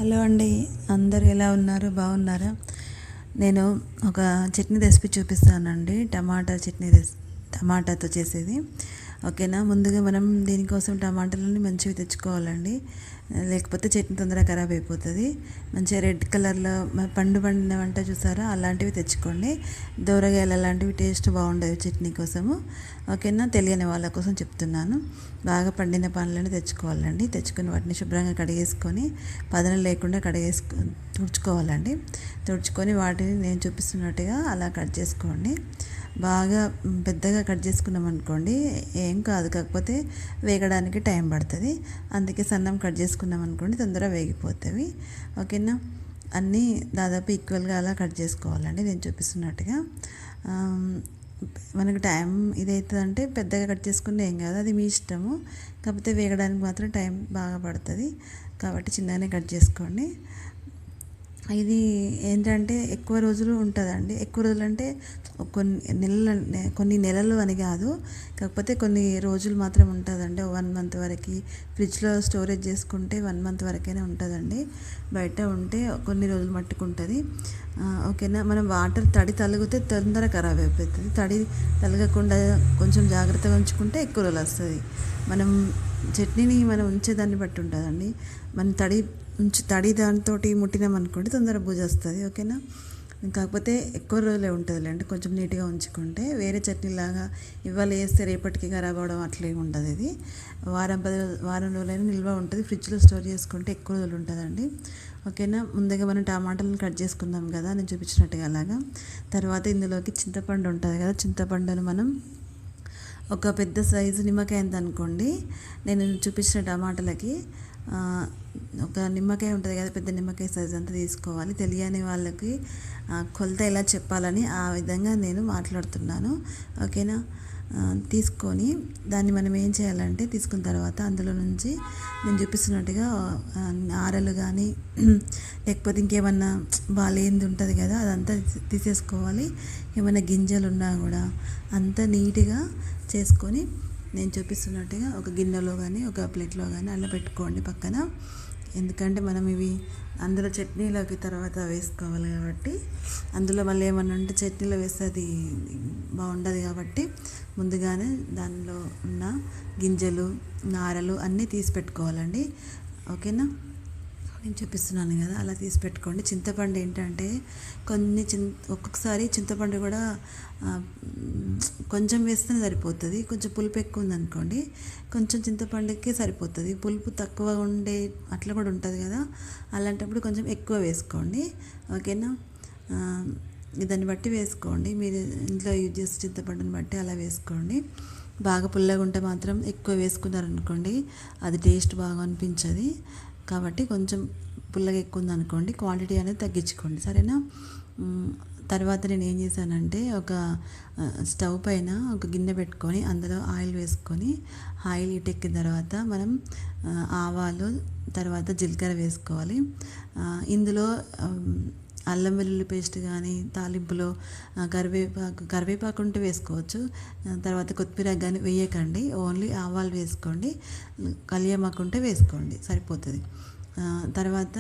Hello అండి, అందరు ఎలా ఉన్నారు? బాగున్నారా? నేను ఒక చట్నీ రెసిపీ చూపిస్తానండి. టమాటాతో చేసేది. ఓకేనా? ముందుగా మనం దీనికోసం టమాటాలని మంచివి తెచ్చుకోవాలండి, లేకపోతే చట్నీ తొందరగా ఖరాబ్ అయిపోతుంది. మంచిగా రెడ్ కలర్లో పండిన వంట చూసారా, అలాంటివి తెచ్చుకోండి. దోరగాయలు అలాంటివి టేస్ట్ బాగుండేవి చట్నీ కోసము. ఓకేనా? తెలియని వాళ్ళ కోసం చెప్తున్నాను. బాగా పండిన పండ్లను తెచ్చుకోవాలండి. తెచ్చుకొని వాటిని శుభ్రంగా కడిగేసుకొని పదన లేకుండా తుడుచుకోవాలండి. తుడుచుకొని వాటిని నేను చూపిస్తున్నట్టుగా అలా కట్ చేసుకోండి. బాగా పెద్దగా కట్ చేసుకున్నాం అనుకోండి ఏం కాదు, కాకపోతే వేగడానికి టైం పడుతుంది. అందుకే సన్నం కట్ చేసుకున్నాం అనుకోండి తొందరగా వేగిపోతాయి. ఓకేనా? అన్నీ దాదాపు ఈక్వల్గా అలా కట్ చేసుకోవాలండి నేను చూపిస్తున్నట్టుగా. మనకు టైం ఇదవుతుందంటే పెద్దగా కట్ చేసుకుంటే ఏం కాదు, అది మీ ఇష్టము. కాకపోతే వేగడానికి మాత్రం టైం బాగా పడుతుంది, కాబట్టి చిన్నగానే కట్ చేసుకోండి. ఇది ఏంటంటే ఎక్కువ రోజులు ఉంటుందండి. ఎక్కువ రోజులు అంటే కొన్ని నెలలు అని కాదు, కాకపోతే కొన్ని రోజులు మాత్రం ఉంటుందండి. 1 మంత్ వరకు ఫ్రిడ్జ్లో స్టోరేజ్ చేసుకుంటే 1 మంత్ వరకైనా ఉంటుందండి. బయట ఉంటే కొన్ని రోజులు మట్టుకు ఉంటుంది. ఓకేనా? మనం వాటర్ తడి తలిగితే తొందరగా ఖరాబ్ అయిపోతుంది. తడి తలగకుండా కొంచెం జాగ్రత్తగా ఉంచుకుంటే ఎక్కువ రోజులు వస్తుంది. మనం చట్నీని మనం ఉంచేదాన్ని బట్టి ఉంటుందండి. మనం తడి దాంతో ముట్టినాం అనుకోండి తొందర బూజు వస్తుంది. ఓకేనా? కాకపోతే ఎక్కువ రోజులే ఉంటుందిలేండి, కొంచెం నీట్గా ఉంచుకుంటే. వేరే చట్నీలాగా ఇవాళ వేస్తే రేపటికి ఖరాబ్ అవ్వడం అట్లేమి ఉండదు. ఇది వారం రోజులైనా నిల్వ ఉంటుంది. ఫ్రిడ్జ్లో స్టోర్ చేసుకుంటే ఎక్కువ రోజులు ఉంటుందండి. ఓకేనా? ముందుగా మనం టమాటాలను కట్ చేసుకుందాం కదా, నేను చూపించినట్టుగా అలాగా. తర్వాత ఇందులోకి చింతపండు ఉంటుంది కదా, చింతపండును మనం ఒక పెద్ద సైజు నిమ్మకాయ ఎంత అనుకోండి. నేను చూపించిన టమాటాలకి ఒక నిమ్మకాయ ఉంటుంది కదా, పెద్ద నిమ్మకాయ సైజు అంతా తీసుకోవాలి. తెలియని వాళ్ళకి కొలత ఎలా చెప్పాలని ఆ విధంగా నేను మాట్లాడుతున్నాను. ఓకేనా? తీసుకొని దాన్ని మనం ఏం చేయాలంటే, తీసుకున్న తర్వాత అందులో నుంచి నేను చూపిస్తున్నట్టుగా ఆరలు కానీ లేకపోతే ఇంకేమన్నా బాగాలేంది ఉంటుంది కదా, అదంతా తీసేసుకోవాలి. ఏమైనా గింజలు ఉన్నా కూడా అంతా నీట్గా చేసుకొని నేను చూపిస్తున్నట్టుగా ఒక గిన్నెలో కానీ ఒక ప్లేట్లో కానీ అలా పెట్టుకోండి పక్కన. ఎందుకంటే మనం ఇవి అందులో చట్నీలోకి తర్వాత వేసుకోవాలి కాబట్టి, అందులో మళ్ళీ ఏమన్నా ఉంటే చట్నీలో వేస్తే అది బాగుండదు కాబట్టి ముందుగానే దానిలో ఉన్న గింజలు నారలు అన్నీ తీసి పెట్టుకోవాలండి. ఓకేనా? నేను చూపిస్తున్నాను కదా, అలా తీసి పెట్టుకోండి. చింతపండు ఏంటంటే ఒక్కొక్కసారి చింతపండు కూడా కొంచెం వేస్తేనే సరిపోతుంది. కొంచెం పులుపు ఎక్కువ ఉందనుకోండి కొంచెం చింతపండుకే సరిపోతుంది. పులుపు తక్కువ ఉండే అట్లా కూడా ఉంటుంది కదా, అలాంటప్పుడు కొంచెం ఎక్కువ వేసుకోండి. ఓకేనా? దాన్ని బట్టి వేసుకోండి. మీరు ఇంట్లో యూజ్ చేసే చింతపండుని బట్టి అలా వేసుకోండి. బాగా పుల్లగా ఉంటే మాత్రం ఎక్కువ వేసుకున్నారనుకోండి అది టేస్ట్ బాగా అనిపించదు. కాబట్టి కొంచెం పుల్లగా ఎక్కువ ఉందనుకోండి క్వాంటిటీ అనేది తగ్గించుకోండి, సరేనా? తర్వాత నేను ఏం చేశానంటే, ఒక స్టవ్ పైన ఒక గిన్నె పెట్టుకొని అందులో ఆయిల్ వేసుకొని, ఆయిల్ హీటెక్కిన తర్వాత మనం ఆవాలు తర్వాత జీలకర్ర వేసుకోవాలి. ఇందులో అల్లం వెల్లుల్లి పేస్ట్ కానీ తాలింపులో కరివేపాకు ఉంటే వేసుకోవచ్చు. తర్వాత కొత్తిమీర కానీ వేయకండి, ఓన్లీ ఆవాలు వేసుకోండి. కలియమాకు ఉంటే వేసుకోండి, సరిపోతుంది. తర్వాత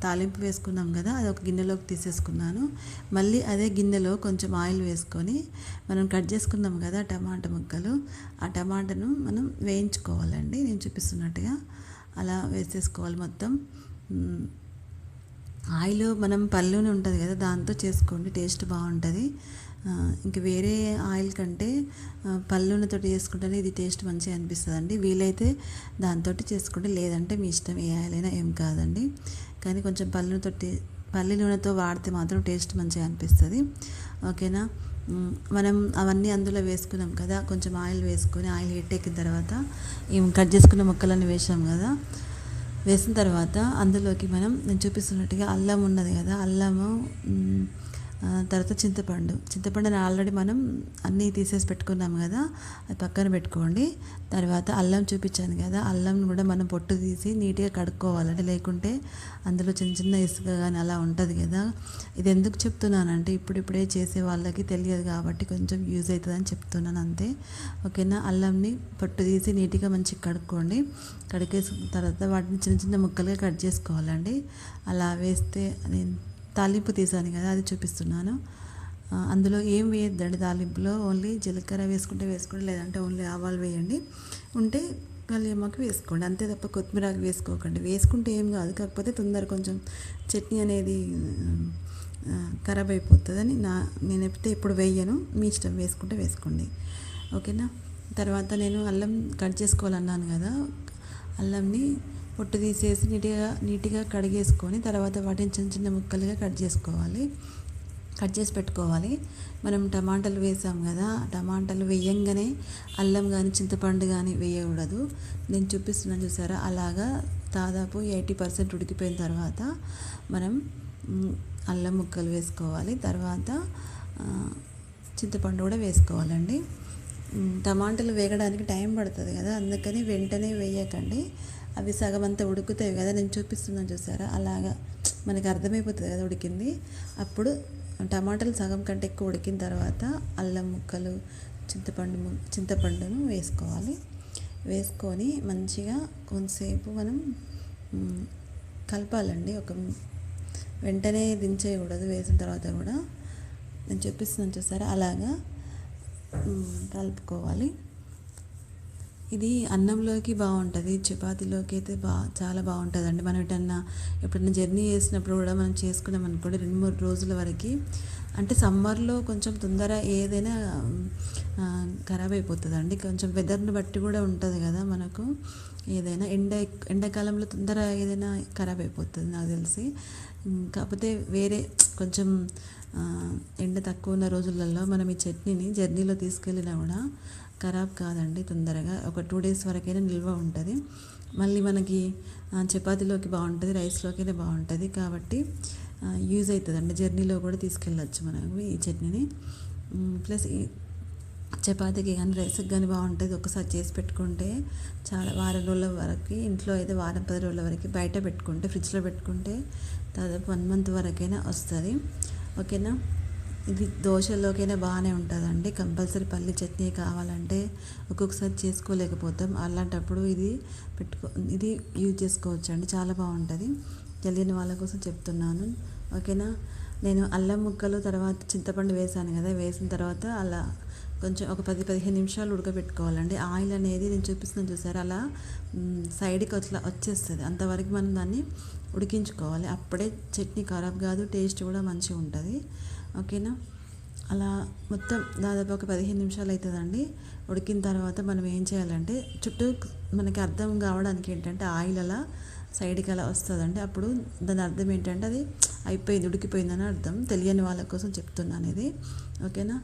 తాలింపు వేసుకున్నాం కదా, అది ఒక గిన్నెలోకి తీసేసుకున్నాను. మళ్ళీ అదే గిన్నెలో కొంచెం ఆయిల్ వేసుకొని మనం కట్ చేసుకున్నాం కదా టమాటా ముక్కలు, ఆ టమాటాను మనం వేయించుకోవాలండి. నేను చూపిస్తున్నట్టుగా అలా వేసేసుకోవాలి మొత్తం. ఆయిల్ మనం పళ్ళునే ఉంటుంది కదా, దాంతో చేసుకోండి, టేస్ట్ బాగుంటుంది. ఇంక వేరే ఆయిల్ కంటే పళ్ళునతో చేసుకుంటేనే ఇది టేస్ట్ మంచిగా అనిపిస్తుంది అండి. వీలైతే దాంతో చేసుకోండి, లేదంటే మీ ఇష్టం, ఏ ఆయిల్ అయినా ఏం కాదండి. కానీ కొంచెం పల్లి నూనెతో వాడితే మాత్రం టేస్ట్ మంచిగా అనిపిస్తుంది. ఓకేనా? మనం అవన్నీ అందులో వేసుకున్నాం కదా, కొంచెం ఆయిల్ వేసుకొని ఆయిల్ హీట్ ఎక్కిన తర్వాత కట్ చేసుకున్న ముక్కలన్నీ వేసాం కదా, వేసిన తర్వాత అందులోకి నేను చూపిస్తున్నట్టుగా అల్లం ఉన్నది కదా, అల్లము తర్వాత చింతపండుని ఆల్రెడీ మనం అన్నీ తీసేసి పెట్టుకున్నాం కదా, అది పక్కన పెట్టుకోండి. తర్వాత అల్లం చూపించాను కదా, అల్లం కూడా మనం పొట్టు తీసి నీట్గా కడుక్కోవాలండి, లేకుంటే అందులో చిన్న చిన్న ఇసుక కానీ అలా ఉంటుంది కదా. ఇది ఎందుకు చెప్తున్నానంటే ఇప్పుడిప్పుడే చేసే వాళ్ళకి తెలియదు కాబట్టి కొంచెం యూజ్ అవుతుందని చెప్తున్నాను అంతే. ఓకేనా. అల్లంని పొట్టు తీసి నీట్గా మంచిగా కడుక్కోండి. కడిగేసిన తర్వాత వాటిని చిన్న చిన్న ముక్కలుగా కట్ చేసుకోవాలండి. అలా వేస్తే నేను తాలింపు తీసాను కదా, అది చూపిస్తున్నాను. అందులో ఏం వేయద్దండి తాలింపులో, ఓన్లీ జీలకర్ర వేసుకుంటే వేసుకోండి, లేదంటే ఓన్లీ ఆవాలు వేయండి, ఉంటే కలియమాకు వేసుకోండి, అంతే తప్ప కొత్తిమీరాకు వేసుకోకండి. వేసుకుంటే ఏం కాదు, కాకపోతే తొందర కొంచెం చట్నీ అనేది ఖరాబ్ అయిపోతుందని నేను ఎప్పుడైతే ఇప్పుడు వేయను, మీ ఇష్టం, వేసుకుంటే వేసుకోండి. ఓకేనా. తర్వాత నేను అల్లం కట్ చేసుకోవాలన్నాను కదా, అల్లంని పొట్టు తీసేసి నీట్గా కడిగేసుకొని తర్వాత వాటిని చిన్న చిన్న ముక్కలుగా కట్ చేసి పెట్టుకోవాలి. మనం టమాటాలు వేసాం కదా, టమాటాలు వేయంగానే అల్లం కానీ చింతపండు కానీ వేయకూడదు. నేను చూపిస్తున్నాను చూసారా, అలాగా దాదాపు 80% ఉడికిపోయిన తర్వాత మనం అల్లం ముక్కలు వేసుకోవాలి. తర్వాత చింతపండు కూడా వేసుకోవాలండి. టమాటాలు వేగడానికి టైం పడుతుంది కదా, అందుకని వెంటనే వేయకండి, అవి సగం అంతా ఉడుకుతాయి కదా, నేను చూపిస్తున్నాను చూసారా, అలాగా మనకి అర్థమైపోతుంది కదా ఉడికింది. అప్పుడు టమాటాలు సగం కంటే ఎక్కువ ఉడికిన తర్వాత అల్లం ముక్కలు చింతపండును వేసుకొని మంచిగా కొంతసేపు మనం కలపాలండి. వెంటనే దించేయకూడదు, వేసిన తర్వాత కూడా. నేను చూపిస్తున్నాను చూసారా, అలాగా కలుపుకోవాలి. ఇది అన్నంలోకి బాగుంటుంది, చపాతీలోకి అయితే చాలా బాగుంటుందండి. మనం ఎప్పుడన్నా జర్నీ చేసినప్పుడు కూడా మనం చేసుకున్నాం అనుకోండి 2-3 రోజుల వరకు. అంటే సమ్మర్లో కొంచెం తొందర ఏదైనా ఖరాబ్ అయిపోతుందండి, కొంచెం వెదర్ని బట్టి కూడా ఉంటుంది కదా మనకు. ఏదైనా ఎండాకాలంలో తొందర ఏదైనా ఖరాబ్ అయిపోతుంది నాకు తెలిసి. కాకపోతే వేరే కొంచెం ఎండ తక్కువ ఉన్న రోజులలో మనం ఈ చట్నీని జర్నీలో తీసుకెళ్ళినా కూడా ఖరాబ్ కాదండి తొందరగా. ఒక 2 days వరకైనా నిల్వ ఉంటుంది. మళ్ళీ మనకి చపాతీలోకి బాగుంటుంది, రైస్లోకైనా బాగుంటుంది. కాబట్టి యూజ్ అవుతుందండి, జర్నీలో కూడా తీసుకెళ్ళచ్చు మనకు ఈ చట్నీని. ప్లస్ ఈ చపాతీకి కానీ రైస్కి కానీ బాగుంటుంది. ఒకసారి చేసి పెట్టుకుంటే చాలా వారం రోజుల వరకు, ఇంట్లో అయితే వారం 10 రోజుల వరకు, బయట పెట్టుకుంటే ఫ్రిడ్జ్లో పెట్టుకుంటే దాదాపు 1 month వరకైనా వస్తుంది. ఓకేనా. ఇది దోశలోకైనా బాగానే ఉంటుందండి. కంపల్సరీ పల్లి చట్నీ కావాలంటే ఒక్కొక్కసారి చేసుకోలేకపోతాం, అలాంటప్పుడు ఇది యూజ్ చేసుకోవచ్చు అండి, చాలా బాగుంటుంది. తెలియని వాళ్ళ కోసం చెప్తున్నాను. ఓకేనా. నేను అల్లం ముక్కలు తర్వాత చింతపండు వేసాను కదా, వేసిన తర్వాత అలా కొంచెం ఒక 10-15 నిమిషాలు ఉడకబెట్టుకోవాలండి. ఆయిల్ అనేది నేను చూపిస్తున్నాను చూసారు, అలా సైడ్కి అట్లా వచ్చేస్తుంది, అంతవరకు మనం దాన్ని ఉడికించుకోవాలి. అప్పుడే చట్నీ ఖరాబ్ కాదు, టేస్ట్ కూడా మంచిగా ఉంటుంది. ఓకేనా. అలా మొత్తం దాదాపు ఒక 15 నిమిషాలు అవుతుందండి. ఉడికిన తర్వాత మనం ఏం చేయాలంటే చుట్టూ మనకి అర్థం కావడానికి ఏంటంటే ఆయిల్ అలా సైడ్కి అలా వస్తుందండి. అప్పుడు దాని అర్థం ఏంటంటే అది అయిపోయింది, ఉడికిపోయిందని అర్థం. తెలియని వాళ్ళ కోసం చెప్తున్నాను ఇది. ఓకేనా.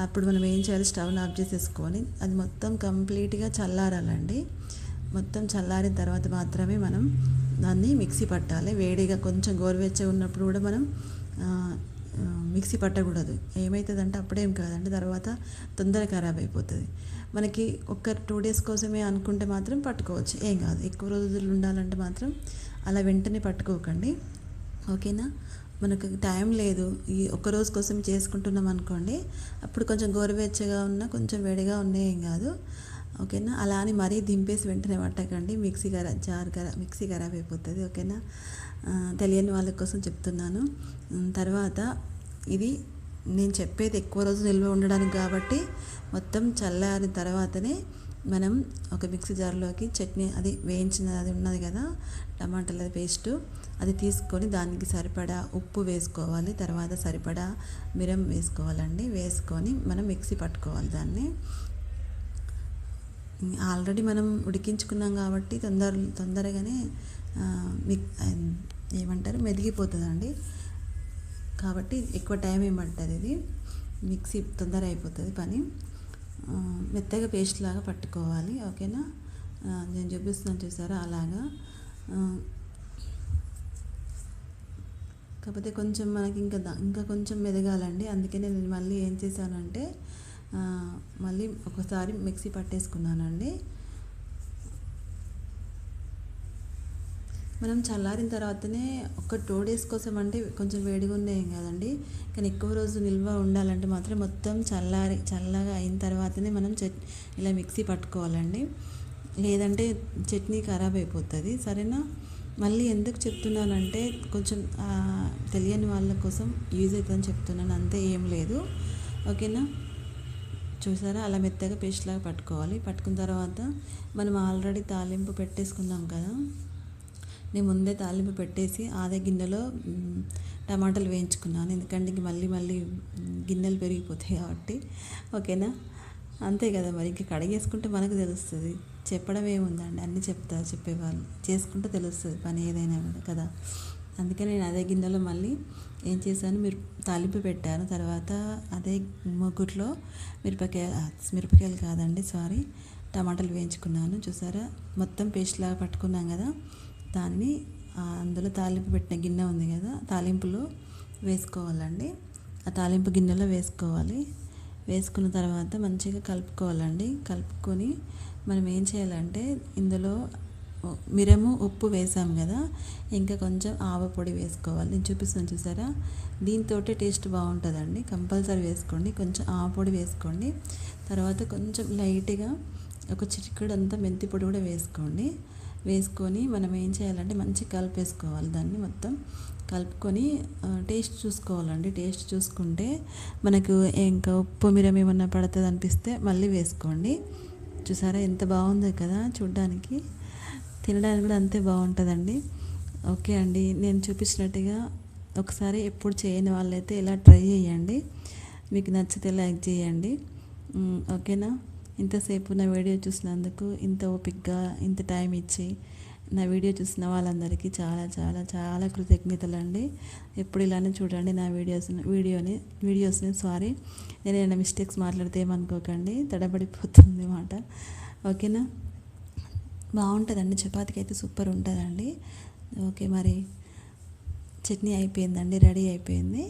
అప్పుడు మనం ఏం చేయాలి, స్టవ్ని ఆఫ్ చేసేసుకొని అది మొత్తం కంప్లీట్గా చల్లారాలండి. మొత్తం చల్లారిన తర్వాత మాత్రమే మనం దాన్ని మిక్సీ పట్టాలి. వేడిగా కొంచెం గోరువెచ్చగా ఉన్నప్పుడు కూడా మనం మిక్సీ పట్టకూడదు. ఏమవుతుందంటే అప్పుడేం కాదండి, తర్వాత తొందరగా ఖరాబ్ అయిపోతుంది. మనకి ఒక 2 days కోసమే అనుకుంటే మాత్రం పట్టుకోవచ్చు, ఏం కాదు. ఎక్కువ రోజులు ఉండాలంటే మాత్రం అలా వెంటనే పట్టుకోకండి. ఓకేనా. మనకు టైం లేదు, ఈ ఒక్క రోజు కోసం చేసుకుంటున్నాం అనుకోండి, అప్పుడు కొంచెం గోరువెచ్చగా ఉన్నా కొంచెం వేడిగా ఉన్నా ఏం కాదు. ఓకేనా. అలా అని మరీ దింపేసి వెంటనే పట్టకండి, మిక్సీ ఖరాబ్ అయిపోతుంది. ఓకేనా. తెలియని వాళ్ళ కోసం చెప్తున్నాను. తర్వాత ఇది నేను చెప్పేది ఎక్కువ రోజు నిల్వ ఉండడానికి కాబట్టి మొత్తం చల్లారిన తర్వాతనే మనం ఒక మిక్సీ జార్లోకి చట్నీ, అది వేయించిన అది ఉన్నది కదా టమాటాల పేస్టు, అది తీసుకొని దానికి సరిపడా ఉప్పు వేసుకోవాలి. తర్వాత సరిపడా మిరం వేసుకోవాలండి. వేసుకొని మనం మిక్సీ పట్టుకోవాలి దాన్ని. ఆల్రెడీ మనం ఉడికించుకున్నాం కాబట్టి తొందరగానే మెదిగిపోతుందండి. కాబట్టి ఎక్కువ టైం ఏమంటుంది, ఇది మిక్సీ తొందర అయిపోతుంది పని. మెత్తగా పేస్ట్ లాగా పట్టుకోవాలి. ఓకేనా. నేను చూపిస్తున్నాను చూసారా, అలాగా కాకపోతే కొంచెం మనకి ఇంకా కొంచెం మెదగాలండి. అందుకనే నేను మళ్ళీ ఏం చేశానంటే మళ్ళీ ఒకసారి మిక్సీ పట్టేసుకున్నానండి. మనం చల్లారిన తర్వాతనే ఒక 2 డేస్ కోసం అంటే కొంచెం వేడిగా ఉన్నాయి కదండి. కానీ ఎక్కువ రోజు నిల్వ ఉండాలంటే మాత్రం మొత్తం చల్లగా అయిన తర్వాతనే మనం ఇలా మిక్సీ పట్టుకోవాలండి. లేదంటే చట్నీ ఖరాబ్ అయిపోతుంది. సరేనా? మళ్ళీ ఎందుకు చెప్తున్నానంటే కొంచెం తెలియని వాళ్ళ కోసం యూజ్ అవుతుందని చెప్తున్నాను, అంతే, ఏం లేదు. ఓకేనా? చూసారా, అలా మెత్తగా పేస్ట్ లాగా పట్టుకోవాలి. పట్టుకున్న తర్వాత మనం ఆల్రెడీ తాలింపు పెట్టేసుకున్నాం కదా. నేను ముందే తాలింపు పెట్టేసి అదే గిన్నెలో టమాటాలు వేయించుకున్నాను. ఎందుకంటే ఇంక మళ్ళీ గిన్నెలు పెరిగిపోతాయి కాబట్టి. ఓకేనా? అంతే కదా మరి. ఇంక కడిగేసుకుంటే మనకు తెలుస్తుంది. చెప్పడం ఏముందండి, అన్నీ చెప్పేవాళ్ళు. చేసుకుంటే తెలుస్తుంది పని ఏదైనా కూడా కదా. అందుకని నేను అదే గిన్నెలో మళ్ళీ ఏం చేశాను, తాలింపు పెట్టాను. తర్వాత అదే మొగ్గుట్లో మిరపకాయలు కాదండి, సారీ, టమాటాలు వేయించుకున్నాను. చూసారా, మొత్తం పేస్ట్ లాగా పట్టుకున్నాం కదా. దాన్ని అందులో తాలింపు పెట్టిన గిన్నె ఉంది కదా, తాలింపులో వేసుకోవాలండి. ఆ తాలింపు గిన్నెలో వేసుకోవాలి. వేసుకున్న తర్వాత మంచిగా కలుపుకోవాలండి. కలుపుకొని మనం ఏం చేయాలంటే ఇందులో మిరము, ఉప్పు వేసాం కదా, ఇంకా కొంచెం ఆవపొడి వేసుకోవాలి. నేను చూపిస్తాను చూసారా, దీంతో టేస్ట్ బాగుంటుందండి. కంపల్సరీ వేసుకోండి. కొంచెం ఆవపొడి వేసుకోండి. తర్వాత కొంచెం లైట్గా ఒక చిటికెడు అంతా మెంతి పొడి కూడా వేసుకోండి. వేసుకొని మనం ఏం చేయాలంటే మంచిగా కలిపేసుకోవాలి. దాన్ని మొత్తం కలుపుకొని టేస్ట్ చూసుకోవాలండి. టేస్ట్ చూసుకుంటే మనకు ఇంకా ఉప్పు మిరం ఏమన్నా పడుతుంది అనిపిస్తే మళ్ళీ వేసుకోండి. చూసారా ఎంత బాగుందో కదా, చూడ్డానికి, తినడానికి కూడా అంతే బాగుంటుందండి. ఓకే అండి, నేను చూపించినట్టుగా ఒకసారి ఎప్పుడు చేయని వాళ్ళైతే ఇలా ట్రై చేయండి. మీకు నచ్చితే లైక్ చేయండి. ఓకేనా? ఇంతసేపు నా వీడియో చూసినందుకు, ఇంత ఓపికగా ఇంత టైం ఇచ్చి నా వీడియో చూసిన వాళ్ళందరికీ చాలా చాలా చాలా కృతజ్ఞతలండి. ఎప్పుడు ఇలానే చూడండి నా వీడియోస్ని. సారీ, నేను ఏమైనా మిస్టేక్స్ మాట్లాడితే ఏమనుకోకండి, తడబడిపోతుంది మాట. ఓకేనా? బాగుంటుందండి, చపాతీకి అయితే సూపర్ ఉంటుందండి. ఓకే, మరి చట్నీ అయిపోయిందండి, రెడీ అయిపోయింది.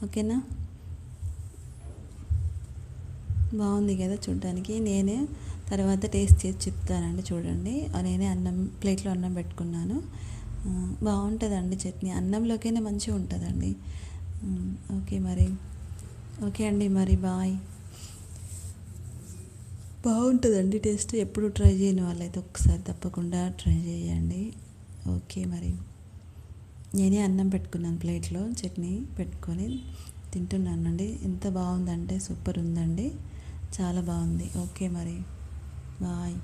ఓకేనా? బాగుంది కదా చూడడానికి. నేనే తర్వాత టేస్ట్ చేసి చెప్తానండి. చూడండి, నేనే ప్లేట్లో అన్నం పెట్టుకున్నాను. బాగుంటుందండి చట్నీ, అన్నంలోకైనా మంచిగా ఉంటుందండి. ఓకే మరి, ఓకే అండి, మరి బాయ్. బాగుంటుందండి టేస్ట్. ఎప్పుడు ట్రై చేయని వాళ్ళైతే ఒకసారి తప్పకుండా ట్రై చేయండి. ఓకే మరి, నేనే అన్నం పెట్టుకున్నాను ప్లేట్లో, చట్నీ పెట్టుకొని తింటున్నానండి. ఎంత బాగుందంటే సూపర్ ఉందండి, చాలా బాగుంది. ఓకే మరి, బాయ్.